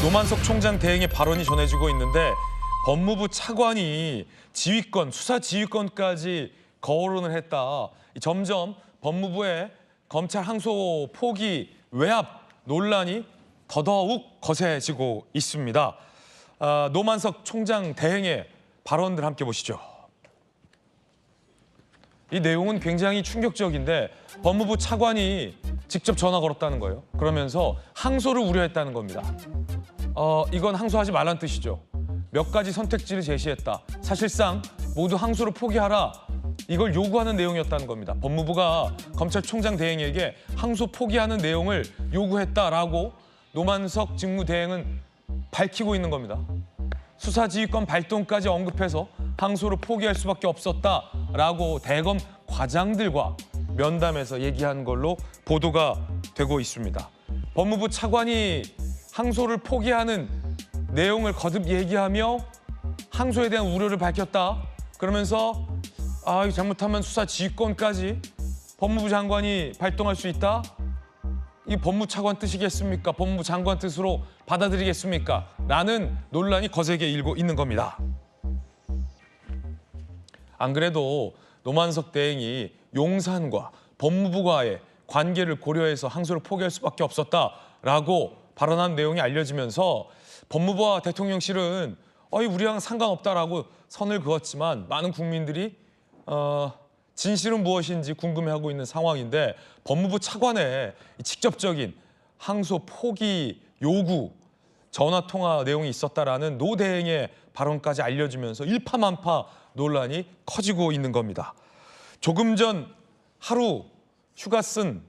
노만석 총장 대행의 발언이 전해지고 있는데 법무부 차관이 지휘권, 수사 지휘권까지 거론을 했다. 점점 법무부의 검찰 항소 포기 외압 논란이 더더욱 거세지고 있습니다. 노만석 총장 대행의 발언들 함께 보시죠. 이 내용은 굉장히 충격적인데 법무부 차관이 직접 전화 걸었다는 거예요. 그러면서 항소를 우려했다는 겁니다. 이건 항소하지 말란 뜻이죠. 몇 가지 선택지를 제시했다. 사실상 모두 항소를 포기하라. 이걸 요구하는 내용이었다는 겁니다. 법무부가 검찰총장 대행에게 항소 포기하는 내용을 요구했다라고 노만석 직무대행은 밝히고 있는 겁니다. 수사지휘권 발동까지 언급해서 항소를 포기할 수밖에 없었다라고 대검 과장들과 면담에서 얘기한 걸로 보도가 되고 있습니다. 법무부 차관이 항소를 포기하는 내용을 거듭 얘기하며 항소에 대한 우려를 밝혔다. 그러면서 이거 잘못하면 수사지휘권까지 법무부 장관이 발동할 수 있다. 이 법무부 차관 뜻이겠습니까? 법무부 장관 뜻으로 받아들이겠습니까? 라는 논란이 거세게 일고 있는 겁니다. 안 그래도 노만석 대행이 용산과 법무부와의 관계를 고려해서 항소를 포기할 수밖에 없었다라고 발언한 내용이 알려지면서 법무부와 대통령실은 우리랑 상관없다라고 선을 그었지만 많은 국민들이 진실은 무엇인지 궁금해하고 있는 상황인데 법무부 차관의 직접적인 항소 포기 요구 전화통화 내용이 있었다라는 노 대행의 발언까지 알려지면서 일파만파 논란이 커지고 있는 겁니다. 조금 전 하루 휴가 쓴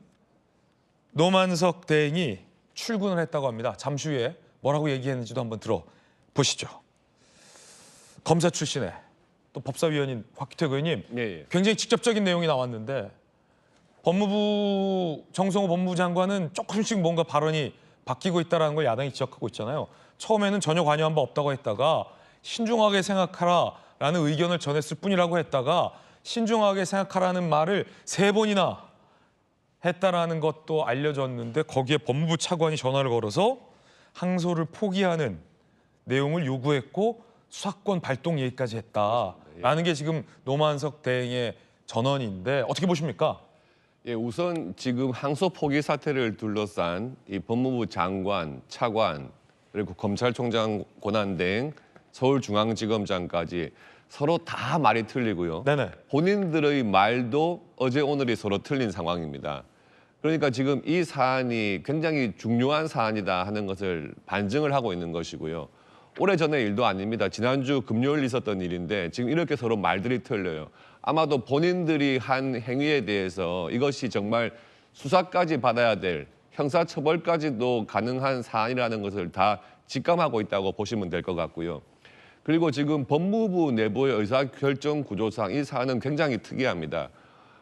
노만석 대행이 출근을 했다고 합니다. 잠시 후에 뭐라고 얘기했는지도 한번 들어보시죠. 검사 출신의 또 법사위원인 곽규택 의원님, 굉장히 직접적인 내용이 나왔는데 정성호 법무부 장관은 조금씩 뭔가 발언이 바뀌고 있다는 걸 야당이 지적하고 있잖아요. 처음에는 전혀 관여한 바 없다고 했다가 신중하게 생각하라라는 의견을 전했을 뿐이라고 했다가 신중하게 생각하라는 말을 3번이나 했다라는 것도 알려졌는데 거기에 법무부 차관이 전화를 걸어서 항소를 포기하는 내용을 요구했고 수사권 발동 얘기까지 했다라는 게 지금 노만석 대행의 전언인데 어떻게 보십니까? 우선 지금 항소 포기 사태를 둘러싼 이 법무부 장관, 차관, 그리고 검찰총장 권한대행, 서울중앙지검장까지 서로 다 말이 틀리고요. 네네. 본인들의 말도 어제 오늘이 서로 틀린 상황입니다. 그러니까 지금 이 사안이 굉장히 중요한 사안이다 하는 것을 반증을 하고 있는 것이고요. 오래전의 일도 아닙니다. 지난주 금요일 있었던 일인데 지금 이렇게 서로 말들이 틀려요. 아마도 본인들이 한 행위에 대해서 이것이 정말 수사까지 받아야 될 형사처벌까지도 가능한 사안이라는 것을 다 직감하고 있다고 보시면 될 것 같고요. 그리고 지금 법무부 내부의 의사결정 구조상 이 사안은 굉장히 특이합니다.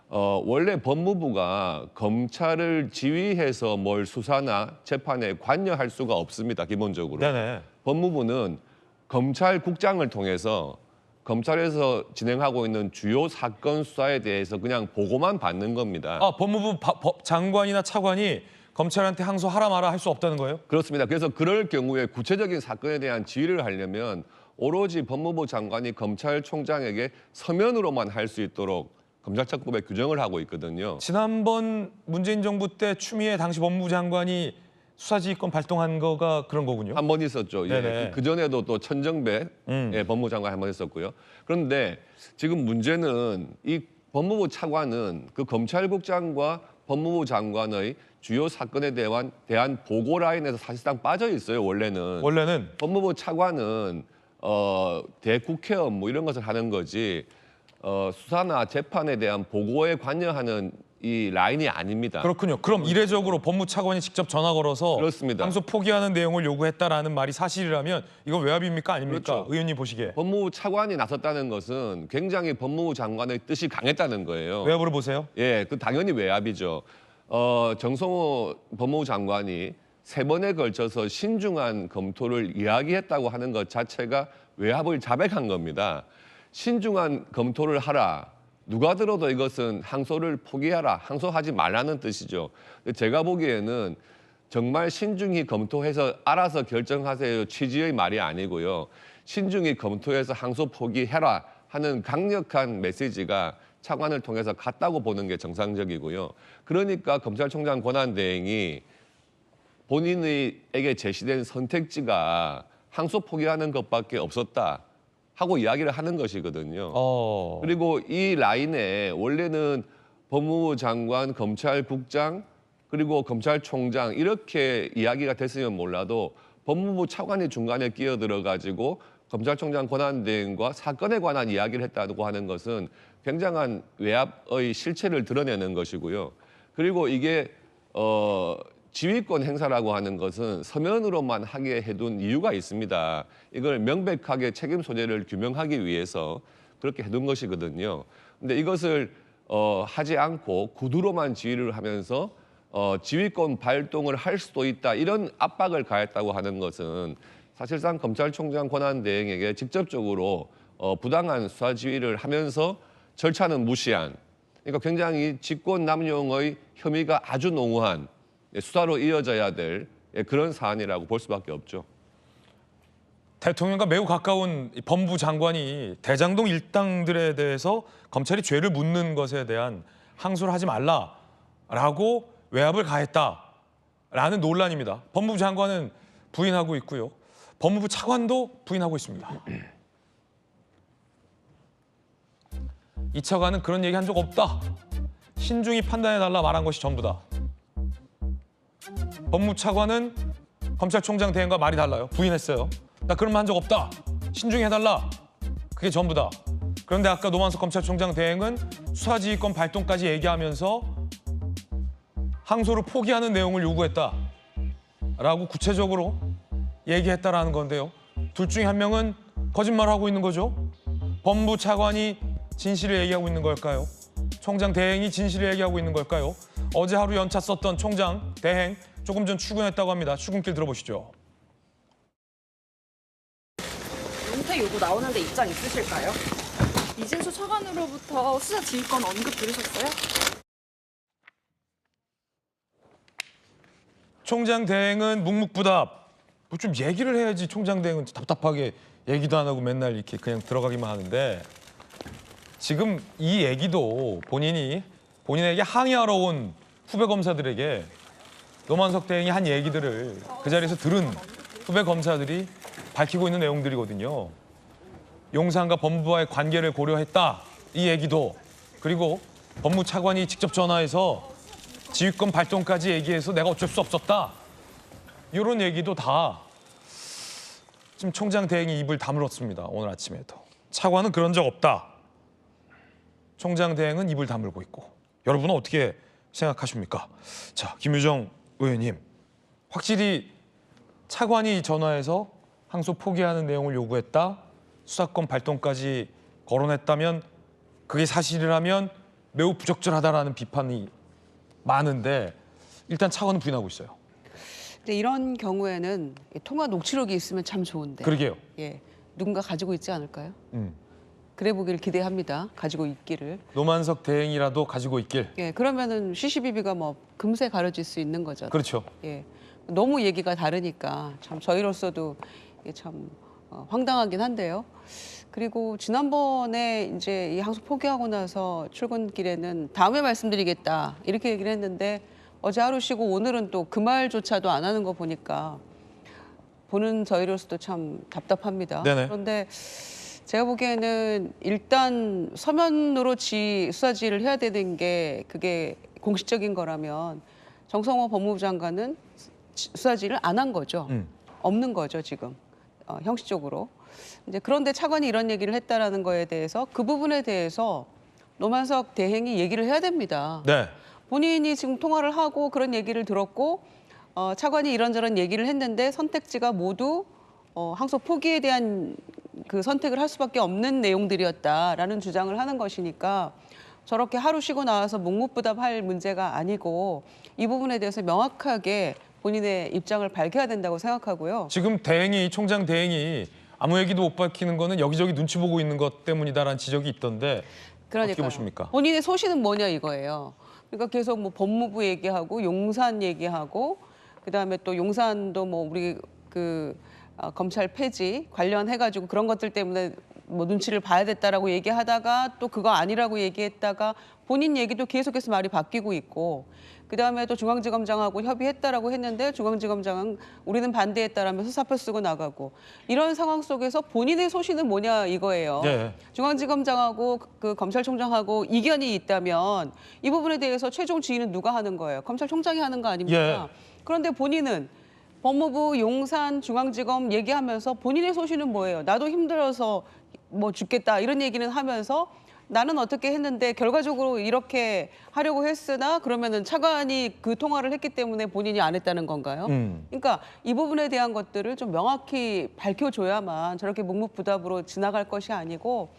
원래 법무부가 검찰을 지휘해서 뭘 수사나 재판에 관여할 수가 없습니다. 기본적으로. 네네. 법무부는 검찰국장을 통해서 검찰에서 진행하고 있는 주요 사건 수사에 대해서 그냥 보고만 받는 겁니다. 법무부 장관이나 차관이 검찰한테 항소하라 마라 할 수 없다는 거예요? 그렇습니다. 그래서 그럴 경우에 구체적인 사건에 대한 지휘를 하려면 오로지 법무부 장관이 검찰총장에게 서면으로만 할 수 있도록 검찰청법에 규정을 하고 있거든요. 지난번 문재인 정부 때 추미애 당시 법무부 장관이 수사지휘권 발동한 거가 그런 거군요. 한 번 있었죠. 네네. 그 전에도 또 천정배 법무부 장관 한 번 있었고요. 그런데 지금 문제는 이 법무부 차관은 그 검찰국장과 법무부 장관의 주요 사건에 대한 보고 라인에서 사실상 빠져 있어요. 원래는 법무부 차관은 대국회 업무 이런 것을 하는 거지 수사나 재판에 대한 보고에 관여하는 이 라인이 아닙니다. 그렇군요. 그럼 이례적으로 법무부 차관이 직접 전화 걸어서 그렇습니다. 항소 포기하는 내용을 요구했다라는 말이 사실이라면 이건 외압입니까 아닙니까? 그렇죠. 의원님 보시기에. 법무부 차관이 나섰다는 것은 굉장히 법무부 장관의 뜻이 강했다는 거예요. 외압으로 보세요. 그 당연히 외압이죠. 정성호 법무부 장관이 3번에 걸쳐서 신중한 검토를 이야기했다고 하는 것 자체가 외압을 자백한 겁니다. 신중한 검토를 하라. 누가 들어도 이것은 항소를 포기하라, 항소하지 말라는 뜻이죠. 제가 보기에는 정말 신중히 검토해서 알아서 결정하세요 취지의 말이 아니고요. 신중히 검토해서 항소 포기해라 하는 강력한 메시지가 차관을 통해서 갔다고 보는 게 정상적이고요. 그러니까 검찰총장 권한대행이 본인에게 제시된 선택지가 항소 포기하는 것밖에 없었다 하고 이야기를 하는 것이거든요. 그리고 이 라인에 원래는 법무부 장관, 검찰국장, 그리고 검찰총장 이렇게 이야기가 됐으면 몰라도 법무부 차관이 중간에 끼어들어 가지고 검찰총장 권한대행과 사건에 관한 이야기를 했다고 하는 것은 굉장한 외압의 실체를 드러내는 것이고요. 그리고 이게 지휘권 행사라고 하는 것은 서면으로만 하게 해둔 이유가 있습니다. 이걸 명백하게 책임 소재를 규명하기 위해서 그렇게 해둔 것이거든요. 근데 이것을 하지 않고 구두로만 지휘를 하면서 지휘권 발동을 할 수도 있다 이런 압박을 가했다고 하는 것은 사실상 검찰총장 권한대행에게 직접적으로 부당한 수사 지휘를 하면서 절차는 무시한, 그러니까 굉장히 직권남용의 혐의가 아주 농후한 수사로 이어져야 될 그런 사안이라고 볼 수밖에 없죠. 대통령과 매우 가까운 이 법무부 장관이 대장동 일당들에 대해서 검찰이 죄를 묻는 것에 대한 항소를 하지 말라라고 외압을 가했다라는 논란입니다. 법무부 장관은 부인하고 있고요. 법무부 차관도 부인하고 있습니다. 이 차관은 그런 얘기 한 적 없다. 신중히 판단해달라 말한 것이 전부다. 법무부 차관은 검찰총장 대행과 말이 달라요. 부인했어요. 나 그런 말 한 적 없다. 신중히 해달라. 그게 전부다. 그런데 아까 노만석 검찰총장 대행은 수사지휘권 발동까지 얘기하면서 항소를 포기하는 내용을 요구했다라고 구체적으로 얘기했다라는 건데요. 둘 중에 한 명은 거짓말하고 있는 거죠. 법무부 차관이 진실을 얘기하고 있는 걸까요? 총장 대행이 진실을 얘기하고 있는 걸까요? 어제 하루 연차 썼던 총장 대행 조금 전 출근했다고 합니다. 출근길 들어보시죠. 은퇴 요구 나오는데 입장 있으실까요? 이진수 차관으로부터 수사 지휘권 언급 들으셨어요? 총장 대행은 묵묵부답. 뭐 좀 얘기를 해야지. 총장 대행은 답답하게 얘기도 안 하고 맨날 이렇게 그냥 들어가기만 하는데 지금 이 얘기도 본인에게 항의하러 온 후배 검사들에게 노만석 대행이 한 얘기들을 그 자리에서 들은 후배 검사들이 밝히고 있는 내용들이거든요. 용산과 법무부와의 관계를 고려했다. 이 얘기도. 그리고 법무부 차관이 직접 전화해서 지휘권 발동까지 얘기해서 내가 어쩔 수 없었다. 이런 얘기도 다 지금 총장 대행이 입을 다물었습니다. 오늘 아침에도. 차관은 그런 적 없다. 총장 대행은 입을 다물고 있고. 여러분은 어떻게 생각하십니까? 자, 김유정 의원님. 확실히 차관이 전화해서 항소 포기하는 내용을 요구했다. 수사권 발동까지 거론했다면 그게 사실이라면 매우 부적절하다라는 비판이 많은데 일단 차관은 부인하고 있어요. 근데 이런 경우에는 통화 녹취록이 있으면 참 좋은데. 그러게요. 예, 누군가 가지고 있지 않을까요? 그래 보길 기대합니다. 가지고 있기를. 노만석 대행이라도 가지고 있길. 예, 그러면은 시시비비가 뭐 금세 가려질 수 있는 거죠. 그렇죠. 예, 너무 얘기가 다르니까 참 저희로서도 이게 참 황당하긴 한데요. 그리고 지난번에 이제 이 항소 포기하고 나서 출근길에는 다음에 말씀드리겠다 이렇게 얘기를 했는데 어제 하루 쉬고 오늘은 또 그 말조차도 안 하는 거 보니까 보는 저희로서도 참 답답합니다. 네네. 그런데 제가 보기에는 일단 서면으로 수사 지휘를 해야 되는 게 그게 공식적인 거라면 정성호 법무부 장관은 수사 지휘를 안 한 거죠. 없는 거죠 지금 형식적으로. 이제 그런데 차관이 이런 얘기를 했다라는 거에 대해서 그 부분에 대해서 노만석 대행이 얘기를 해야 됩니다. 네. 본인이 지금 통화를 하고 그런 얘기를 들었고 차관이 이런저런 얘기를 했는데 선택지가 모두 항소 포기에 대한 그 선택을 할 수밖에 없는 내용들이었다라는 주장을 하는 것이니까 저렇게 하루 쉬고 나와서 묵묵부답할 문제가 아니고 이 부분에 대해서 명확하게 본인의 입장을 밝혀야 된다고 생각하고요. 지금 총장 대행이 아무 얘기도 못 밝히는 거는 여기저기 눈치 보고 있는 것 때문이다라는 지적이 있던데 어떻게 보십니까? 본인의 소신은 뭐냐 이거예요. 그러니까 계속 뭐 법무부 얘기하고 용산 얘기하고 그다음에 또 용산도 뭐 우리 검찰 폐지 관련해가지고 그런 것들 때문에 뭐 눈치를 봐야 됐다라고 얘기하다가 또 그거 아니라고 얘기했다가 본인 얘기도 계속해서 말이 바뀌고 있고 그다음에 또 중앙지검장하고 협의했다라고 했는데 중앙지검장은 우리는 반대했다라면서 사표 쓰고 나가고 이런 상황 속에서 본인의 소신은 뭐냐 이거예요. 네. 중앙지검장하고 그 검찰총장하고 이견이 있다면 이 부분에 대해서 최종 지휘는 누가 하는 거예요? 검찰총장이 하는 거 아닙니까? 그런데 본인은 법무부 용산 중앙지검 얘기하면서 본인의 소신은 뭐예요? 나도 힘들어서 뭐 죽겠다 이런 얘기는 하면서 나는 어떻게 했는데 결과적으로 이렇게 하려고 했으나 그러면은 차관이 그 통화를 했기 때문에 본인이 안 했다는 건가요? 그러니까 이 부분에 대한 것들을 좀 명확히 밝혀줘야만 저렇게 묵묵부답으로 지나갈 것이 아니고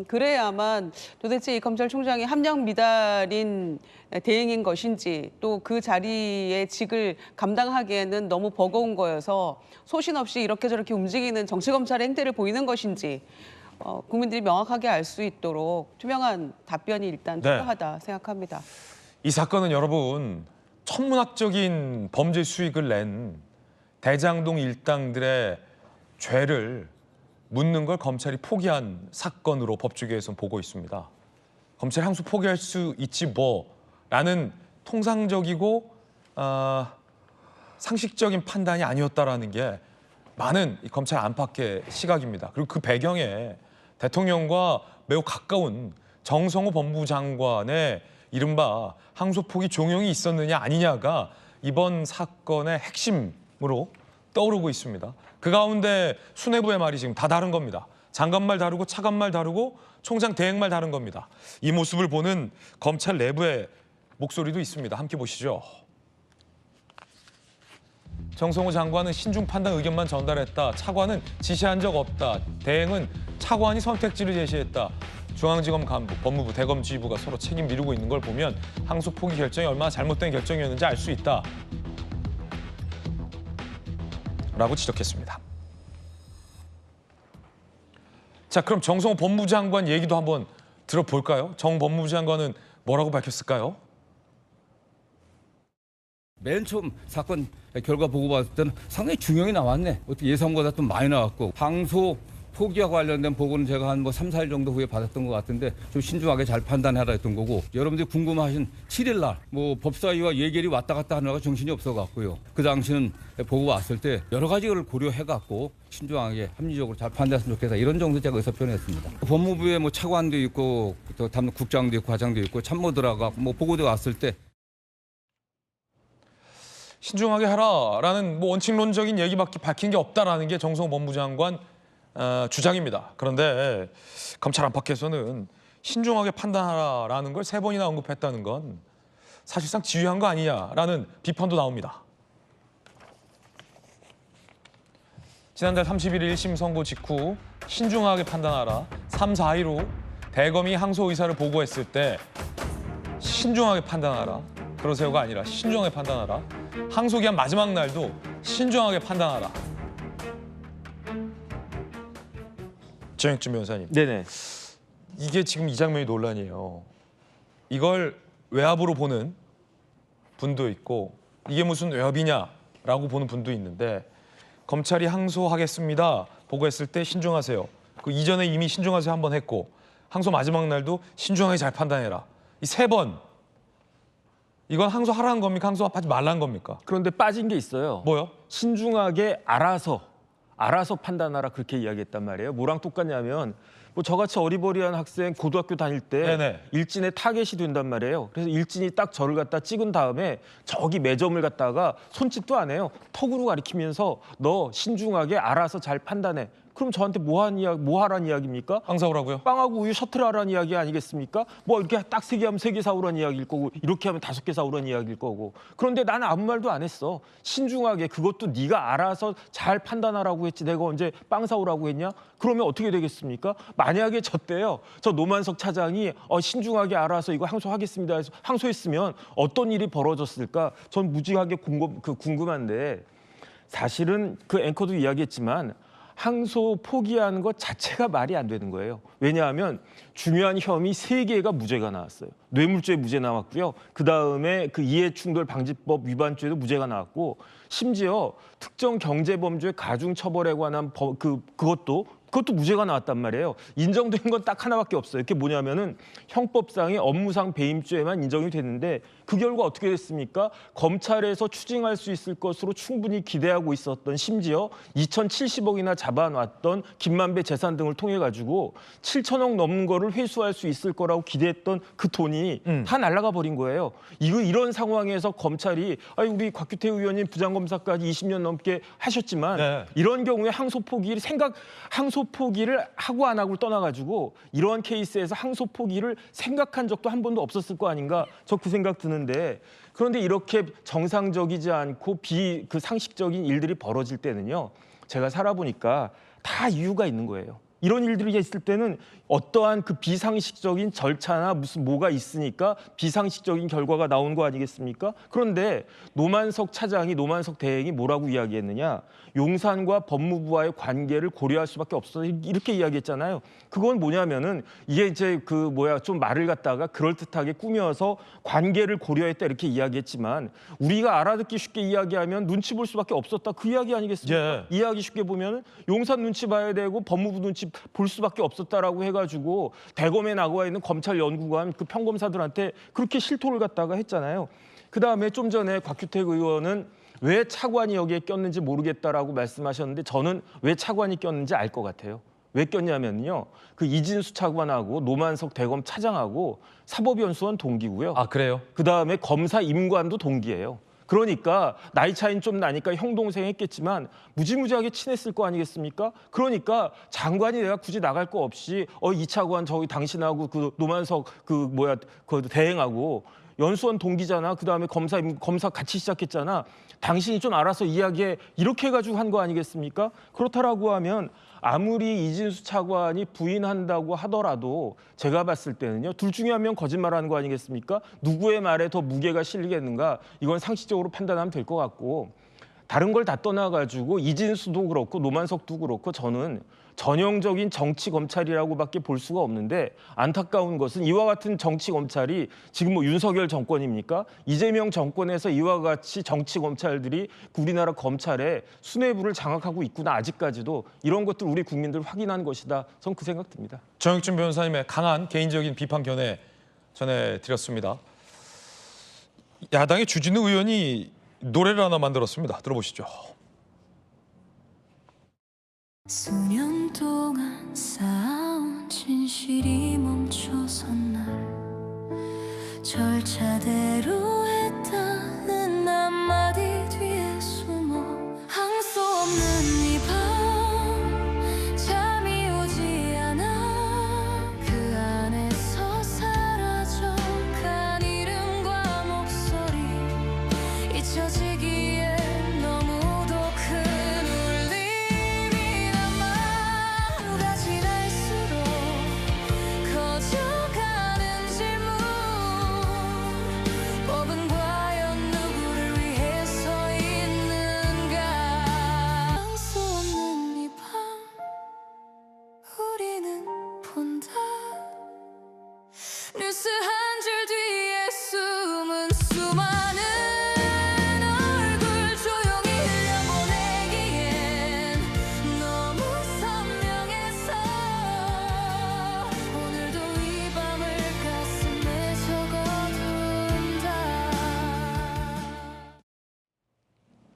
그래야만 도대체 이 검찰총장이 함량 미달인 대행인 것인지 또 그 자리의 직을 감당하기에는 너무 버거운 거여서 소신 없이 이렇게 저렇게 움직이는 정치검찰의 행태를 보이는 것인지 국민들이 명확하게 알 수 있도록 투명한 답변이 일단 네. 필요하다 생각합니다. 이 사건은 여러분 천문학적인 범죄 수익을 낸 대장동 일당들의 죄를 묻는 걸 검찰이 포기한 사건으로 법조계에서는 보고 있습니다. 검찰이 항소 포기할 수 있지 뭐라는 통상적이고 상식적인 판단이 아니었다라는 게 많은 이 검찰 안팎의 시각입니다. 그리고 그 배경에 대통령과 매우 가까운 정성호 법무부 장관의 이른바 항소 포기 종용이 있었느냐 아니냐가 이번 사건의 핵심으로 떠오르고 있습니다. 그 가운데 수뇌부의 말이 지금 다 다른 겁니다. 장관 말 다르고 차관 말 다르고 총장 대행 말 다른 겁니다. 이 모습을 보는 검찰 내부의 목소리도 있습니다. 함께 보시죠. 정성호 장관은 신중 판단 의견만 전달했다. 차관은 지시한 적 없다. 대행은 차관이 선택지를 제시했다. 중앙지검 간부, 법무부, 대검지휘부가 서로 책임 미루고 있는 걸 보면 항소 포기 결정이 얼마나 잘못된 결정이었는지 알 수 있다. 라고 지적했습니다. 자, 그럼 정성호 법무부 장관 얘기도 한번 들어볼까요? 정 법무부 장관은 뭐라고 밝혔을까요? 맨 처음 사건 결과 보고 봤을 때는 상당히 중형이 나왔네. 어떻게 예상보다 좀 많이 나왔고 항소 포기와 관련된 보고는 제가 한 3, 4일 정도 후에 받았던 것 같은데 좀 신중하게 잘 판단해라 했던 거고 여러분들이 궁금하신 7일 날 법사위와 예결이 왔다 갔다 하느라고 정신이 없어 갖고요. 그 당시는 보고 왔을 때 여러 가지를 고려해 갖고 신중하게 합리적으로 잘 판단했으면 좋겠다. 이런 정도 제가 의사 표현했습니다. 법무부에 차관도 있고 또 국장도 있고 과장도 있고 참모들하고 보고대 왔을 때 신중하게 하라라는 원칙론적인 얘기밖에 밝힌 게 없다라는 게 정성호 법무부 장관 주장입니다. 그런데 검찰 안팎에서는 신중하게 판단하라라는 걸 3번이나 언급했다는 건 사실상 지휘한 거 아니냐라는 비판도 나옵니다. 지난달 31일 1심 선고 직후 신중하게 판단하라 3, 4일 후 대검이 항소 의사를 보고했을 때 신중하게 판단하라 그러세요가 아니라 신중하게 판단하라 항소 기한 마지막 날도 신중하게 판단하라. 정혁준 변호사님. 네네. 이게 지금 이 장면이 논란이에요. 이걸 외압으로 보는 분도 있고 이게 무슨 외압이냐라고 보는 분도 있는데 검찰이 항소하겠습니다. 보고했을 때 신중하세요. 그 이전에 이미 신중하세요 한 번 했고 항소 마지막 날도 신중하게 잘 판단해라. 이 3번. 이건 항소하라는 겁니까? 항소하지 말라는 겁니까? 그런데 빠진 게 있어요. 뭐요? 신중하게 알아서 판단하라 그렇게 이야기했단 말이에요. 뭐랑 똑같냐면 저같이 어리버리한 학생 고등학교 다닐 때 네네. 일진에 타겟이 된단 말이에요. 그래서 일진이 딱 저를 갖다 찍은 다음에 저기 매점을 갖다가 손짓도 안 해요. 턱으로 가리키면서 너 신중하게 알아서 잘 판단해. 그럼 저한테 뭐 하라는 이야기입니까? 빵 사오라고요? 빵하고 우유 셔틀하라는 이야기 아니겠습니까? 이렇게 딱 3개 하면 3개 사오라는 이야기일 거고 이렇게 하면 5개 사오라는 이야기일 거고 그런데 나는 아무 말도 안 했어. 신중하게 그것도 네가 알아서 잘 판단하라고 했지 내가 언제 빵 사오라고 했냐? 그러면 어떻게 되겠습니까? 만약에 저 때요. 저 노만석 차장이 신중하게 알아서 이거 항소하겠습니다 해서 항소했으면 어떤 일이 벌어졌을까? 전 무지하게 궁금한데 사실은 그 앵커도 이야기했지만 항소 포기하는 것 자체가 말이 안 되는 거예요. 왜냐하면 중요한 혐의 3개가 무죄가 나왔어요. 뇌물죄 무죄 나왔고요. 그다음에 그 이해충돌방지법 위반죄도 무죄가 나왔고 심지어 특정 경제범죄 가중처벌에 관한 그것도 무죄가 나왔단 말이에요. 인정된 건 딱 하나밖에 없어요. 그게 뭐냐면은 형법상의 업무상 배임죄만 인정이 됐는데 그 결과 어떻게 됐습니까? 검찰에서 추징할 수 있을 것으로 충분히 기대하고 있었던 심지어 2,070억이나 잡아놨던 김만배 재산 등을 통해 가지고 7천억 넘는 거를 회수할 수 있을 거라고 기대했던 그 돈이 다 날아가 버린 거예요. 이런 상황에서 검찰이 우리 곽규태 의원님 부장검사까지 20년 넘게 하셨지만 네. 이런 경우에 항소 포기를 하고 안 하고를 떠나가지고 이러한 케이스에서 항소 포기를 생각한 적도 한 번도 없었을 거 아닌가 저 그 생각 드는데 그런데 이렇게 정상적이지 않고 상식적인 일들이 벌어질 때는요 제가 살아보니까 다 이유가 있는 거예요. 이런 일들이 있을 때는 어떠한 그 비상식적인 절차나 무슨 뭐가 있으니까 비상식적인 결과가 나온 거 아니겠습니까? 그런데 노만석 대행이 뭐라고 이야기했느냐? 용산과 법무부와의 관계를 고려할 수밖에 없어 이렇게 이야기했잖아요. 그건 뭐냐면은 이게 이제 좀 말을 갖다가 그럴듯하게 꾸며서 관계를 고려했다 이렇게 이야기했지만 우리가 알아듣기 쉽게 이야기하면 눈치 볼 수밖에 없었다 그 이야기 아니겠습니까? 이야기 쉽게 보면은 용산 눈치 봐야 되고 법무부 눈치 볼 수밖에 없었다라고 해가지고 대검에 나와 있는 검찰 연구관 그 평검사들한테 그렇게 실토를 갖다가 했잖아요. 그 다음에 좀 전에 곽규택 의원은 왜 차관이 여기에 꼈는지 모르겠다라고 말씀하셨는데 저는 왜 차관이 꼈는지 알 것 같아요. 왜 꼈냐면요. 그 이진수 차관하고 노만석 대검 차장하고 사법연수원 동기고요. 아, 그래요? 그 다음에 검사 임관도 동기예요. 그러니까 나이 차이는 좀 나니까 형 동생 했겠지만 무지무지하게 친했을 거 아니겠습니까? 그러니까 장관이 내가 굳이 나갈 거 없이 이 차관 저기 당신하고 그 노만석 그 대행하고 연수원 동기잖아. 그다음에 검사 같이 시작했잖아. 당신이 좀 알아서 이야기해. 이렇게 해가지고 한 거 아니겠습니까? 그렇다라고 하면 아무리 이진수 차관이 부인한다고 하더라도 제가 봤을 때는요. 둘 중에 한 명 거짓말하는 거 아니겠습니까? 누구의 말에 더 무게가 실리겠는가? 이건 상식적으로 판단하면 될 것 같고 다른 걸 다 떠나가지고 이진수도 그렇고 노만석도 그렇고 저는 전형적인 정치 검찰이라고밖에 볼 수가 없는데 안타까운 것은 이와 같은 정치 검찰이 지금 윤석열 정권입니까? 이재명 정권에서 이와 같이 정치 검찰들이 우리나라 검찰의 수뇌부를 장악하고 있구나 아직까지도 이런 것들 우리 국민들 확인한 것이다. 전 그 생각 듭니다. 정혁준 변호사님의 강한 개인적인 비판 견해 전해드렸습니다. 야당의 주진우 의원이 노래를 하나 만들었습니다. 들어보시죠. 수년 동안 쌓아온 진실이 멈춰선 날 절차대로